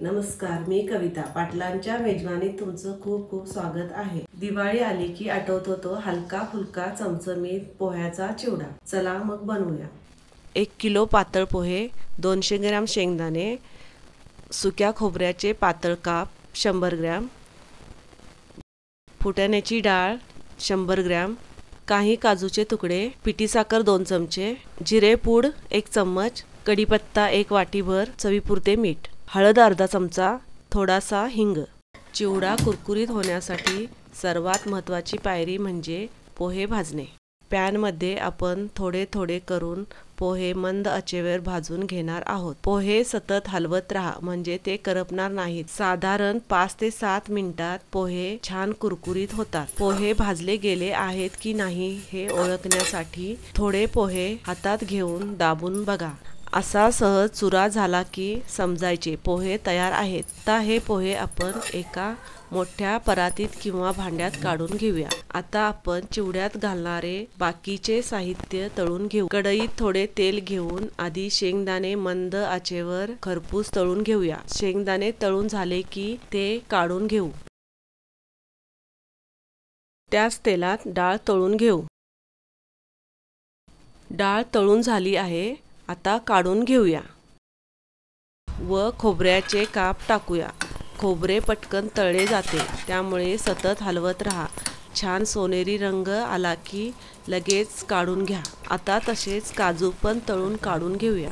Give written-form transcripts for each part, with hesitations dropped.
नमस्कार, मी कविता. पाटलांच्या मेजवानीत तुमचं खूप खूप स्वागत आहे. दिवाळी आली की आठवतो तो हलका फुलका चमचमीत पोह्याचा चिवडा. चला मग बनवूया. 1 किलो पातळ पोहे, 200 ग्रॅम शेंगदाणे, सुक्या खोबऱ्याचे पातळ काप 100 ग्रॅम, फुटाण्याची डाळ 100 ग्रॅम, काही काजूचे तुकडे, पिठी साखर 2 चमचे, जिरे पूड 1 चम्मच, कढीपत्ता 1 वाटीभर, चवीपुरते मीठ, हळद अर्धा चमचा, थोडासा हिंग. चिवडा कुरकुरीत होण्यासाठी सर्वात महत्त्वाची पायरी म्हणजे पोहे भाजणे. पॅनमध्ये आपण थोडे थोडे करून पोहे मंद आचेवर भाजून घेणार आहोत. पोहे सतत हलवत राहा म्हणजे ते करपणार नाहीत. साधारण 5 ते 7 मिनिटात पोहे छान कुरकुरीत होतात. पोहे भाजले गेले आहेत की नाही हे ओळखण्यासाठी थोडे पोहे हातात घेऊन दाबून बघा. असा सहज चुरा झाला की समजायचे पोहे तयार आहेत. आता हे पोहे आपण एका मोठ्या परातीत किंवा भांड्यात काढून घेऊया. आता आपण चिवड्यात घालणारे बाकीचे साहित्य तळून घेऊ. कढईत थोडे तेल घेऊन आधी शेंगदाणे मंद आचेवर खरपूस तळून घेऊया. शेंगदाणे तळून झाले की ते काढून घेऊ. त्याच तेलात डाळ तळून घेऊ. डाळ तळून झाली आहे. आता काढून घेऊया व खोबऱ्याचे काप टाकूया. खोबरे पटकन तळले जाते त्यामुळे सतत हलवत राहा. छान सोनेरी रंग आला की लगेच काढून घ्या. आता तसेच काजू पण तळून काढून घेऊया.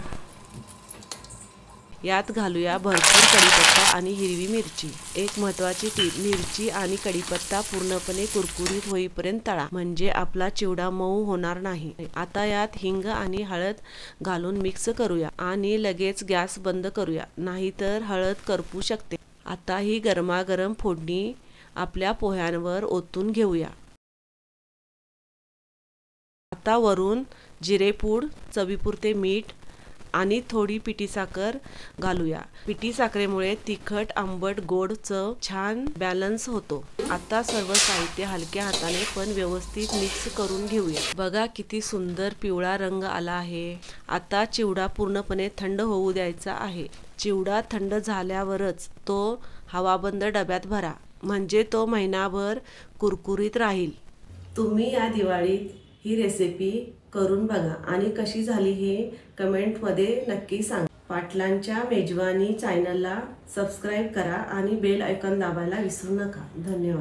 यात घालूया भरपूर कढीपत्ता आणि हिरवी मिरची. एक महत्त्वाची टीप, मिरची आणि कढीपत्ता पूर्णपणे कुरकुरीत होईपर्यंत तळा म्हणजे आपला चिवडा मऊ होणार नाही. आता यात हिंग आणि हळद घालून मिक्स करूया आणि लगेच गॅस बंद करूया, नाहीतर हळद करपू शकते. आता ही गरमागरम फोडणी आपल्या पोह्यांवर ओतून घेऊया. आता वरून जिरेपूड, चवीपुरते मीठ आणि थोडी पिठी साखर घालूया. पिठी साखरेमुळे तिखट, आंबट, गोड चव छान बॅलन्स होतो. आता सर्व साहित्य हलक्या हाताने पण व्यवस्थित मिक्स करून घेऊया. बघा किती सुंदर पिवळा रंग आला आहे. आता चिवडा पूर्णपणे थंड होऊ द्यायचा आहे. चिवडा थंड झाल्यावरच तो हवाबंद डब्यात भरा म्हणजे तो महिनाभर कुरकुरीत राहील. तुम्ही या दिवाळीत ही रेसिपी करून बघा आणि कशी झाली हे कमेंटमध्ये नक्की सांगा. पाटलांच्या मेजवानी चॅनलला सबस्क्राईब करा आणि बेल आयकॉन दाबायला विसरू नका. धन्यवाद.